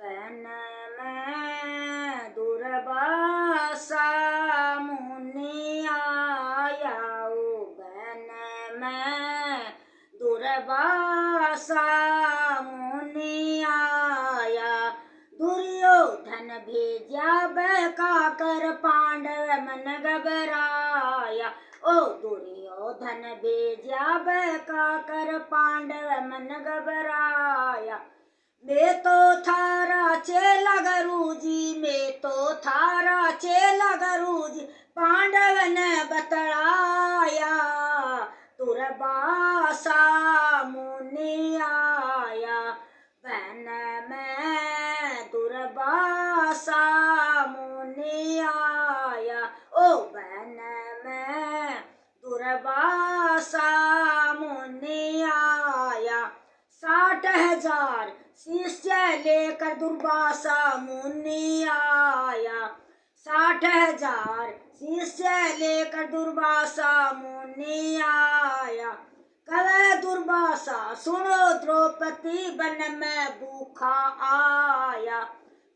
बन में दुर्वासा मुनि आया, ओ बन में दुर्वासा मुनि आया। दुर्योधन भेजा बहका कर पांडव मन घबराया, ओ दुर्योधन भेजा बहका कर पांडव मन घबराया। मैं तो थारा चेला गुरुजी, मैं तो थारा चेला गुरुजी, पांडव ने बतलाया। दुर्वासा मुनि आया, बन में दुर्वासा मुनि आया, ओ बन में दुर्वासा मुनि आया। 60,000 शिष्य लेकर दुर्वासा मुनि आया, 60,000 शिष्य लेकर दुर्वासा मुनि आया। कहे दुर्वासा सुनो द्रौपदी वन में भूखा आया,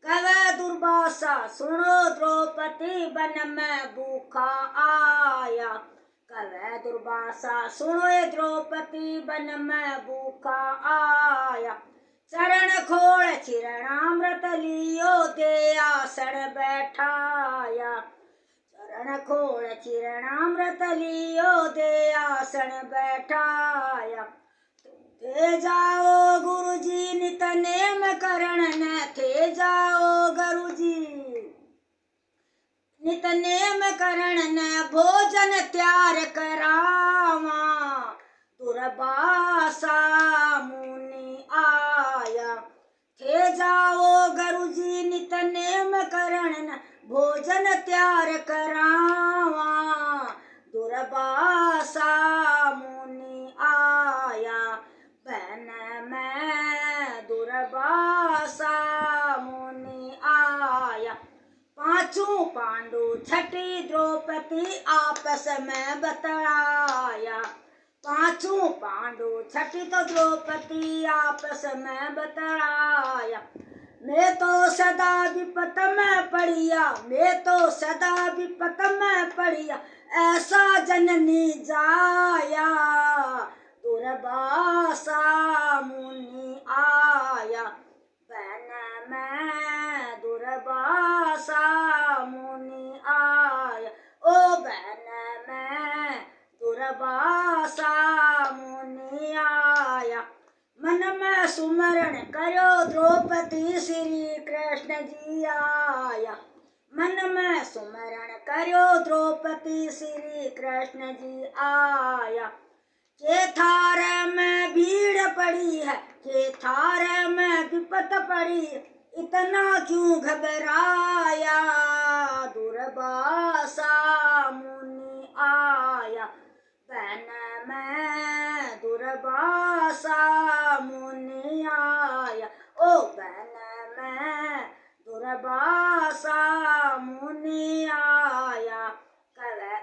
कहे दुर्वासा सुनो द्रौपदी वन में भूखा आया। कहे दुर्वासा सुनो द्रौपदी वन में भूखा आया। चरण खोल चिरणामृत लियो दे आसन बैठाया, चरण खोल चिरणामृत लियो दे आसन बैठाया। थे जाओ गुरुजी नित नेम करण न, थे जाओ गुरुजी नित नेम करण न, भोजन त्यार करावा। दुर्वासा मुनि आया, थे जाओ गुरुजी नित नेम करण न, भोजन त्यार करावा। दुर्वासा मुनि आया, बन में दुर्वासा मुनि आया। पांचों पांडु छठी द्रौपदी आपस में बतलाया, पांचों पांडु छठी तो द्रौपदी आपस में बतलाया। मैं तो सदा विपत में पड़िया, मैं तो सदा विपत में पड़िया, ऐसा जननी जाया। दुर्वासा मुनि आया, बन में दुर्वासा मुनि आया, ओ बन में दुर्वासा मुनि आया। मन में सुमरण करो द्रौपदी श्री कृष्ण जी आया, मन में सुमरण करो द्रौपदी श्री कृष्ण जी आया। के थार में भीड़ पड़ी है, के थार में विपत पड़ी, इतना क्यों घबराया। दुर्वासा मुनि आया, बन में दुर्वासा मुनि आया, ओ बन में दुर्वासा मुनि आया। कहे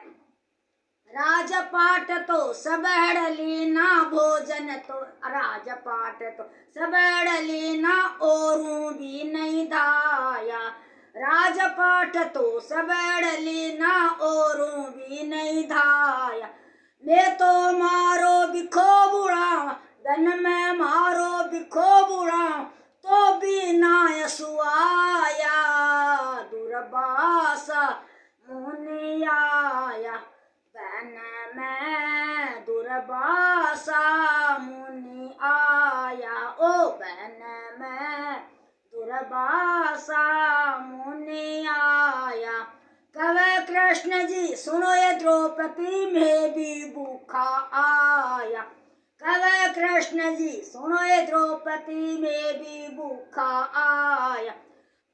राजपाट तो सब लीना, भोजन तो राजपाट तो सब लीना, औरों भी नहीं धाया। राजपाट तो सब लीना, औरों भी नहीं धाया। मैं तो मारो बिखो बुढ़ावा, धन में मारो बिखो बुढ़ावा, तो भी ना सुआया। दुर्वासा मुनि आया, बन में दुर्वासा मुनि आया, ओ बन में दुर्वासा मुनि आया। कहे कृष्ण जी सुनो ये द्रौपदी में भी भूखा आया, कहे कृष्ण जी सुनो ये द्रौपदी में भी भूखा आया।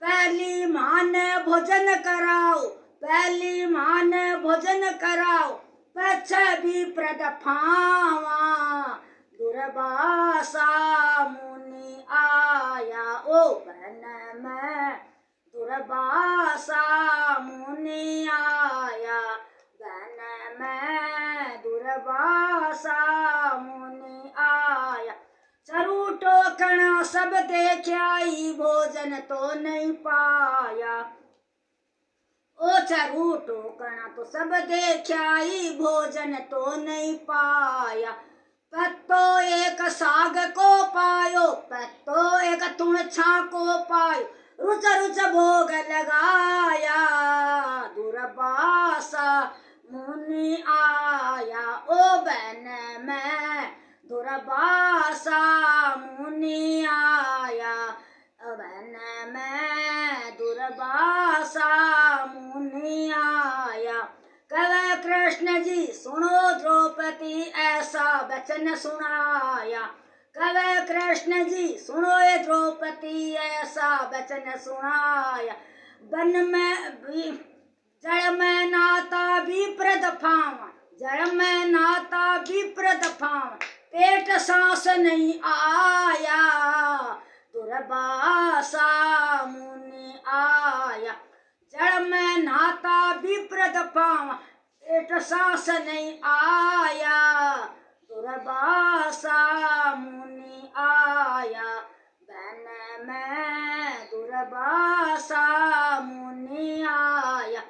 पहली मान भोजन कराओ, पहली मान भोजन कराओ, पछ भी प्रद फावा। दुर्वासा मुनि आया, ओ बन में दुर्वासा मुनि आया, बन में दुर्वासा मुनि आया। चरूटो कणा सब देख्याई भोजन तो नहीं पाया। ओ चरू टोकना तो सब देख्याई भोजन तो नहीं पाया। पत्तो एक साग को पायो, पत्तो एक तुणछा को पायो, रुच रुच भोग लगाया। दुर्वासा मुनि आया, ओ बन में दुर्वासा मुनि आया। बन में दुर्वासा मुनि आया। कवि कृष्ण जी सुनो द्रौपदी ऐसा वचन सुनाया। कवि कृष्ण जी सुनो ये द्रौपदी ऐसा वचन सुनाया। वन में जड़ में नाता विप्रद फावा, जड़ में नाता विप्रद फावा, पेट सांस नहीं आया। दुर्वासा मुनि आया। जड़ में नाता विप्रद पावा, पेट सांस नहीं आया। दुर्वासा मुनि आया। बन में दुर्वासा मुनि आया।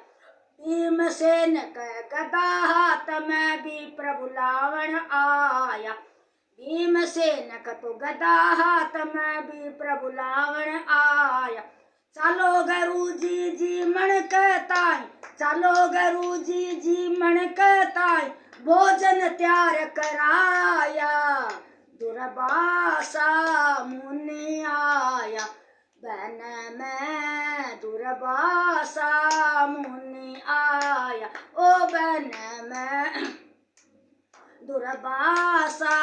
भीमसेन के गदा हाथ में भी प्रभु लावण आया। भीमसेन का तो गदा हाथ में भी प्रभु लावण आया। चलो गुरु जी मन कहताई, चलो गुरु जी मन कहताई, भोजन तैयार कराया। दुर्वासा मुनि आया। बन में दुर्वासा मुनि आया। ओ बन में दुर्वासा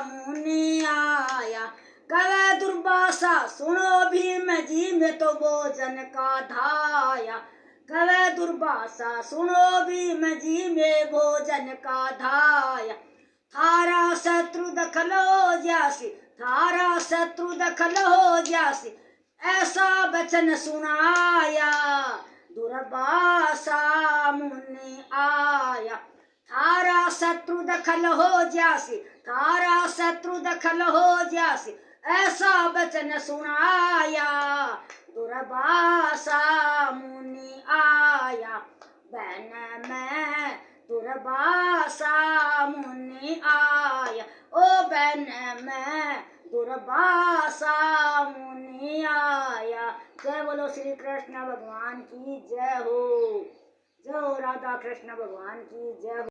मुनि आया। कवि दुर्वासा सुनो भीम जी में तो भोजन का धाया। कवि दुर्वासा सुनो भीम जी में भोजन का धाया। थारा शत्रु दखल हो जासी, थारा शत्रु दखल हो जासी, ऐसा वचन सुनाया। दुर्वासा मुनि आया। थारा शत्रु दखल हो जासी, थारा शत्रु दखल हो जासी, ऐसा वचन सुनाया। दुर्वासा मुनि आया। बन में दुर्वासा मुनि आया। ओ बन में दुर्वासा मुनि आया। जय बोलो श्री कृष्ण भगवान की जय हो। जय हो राधा कृष्ण भगवान की जय हो।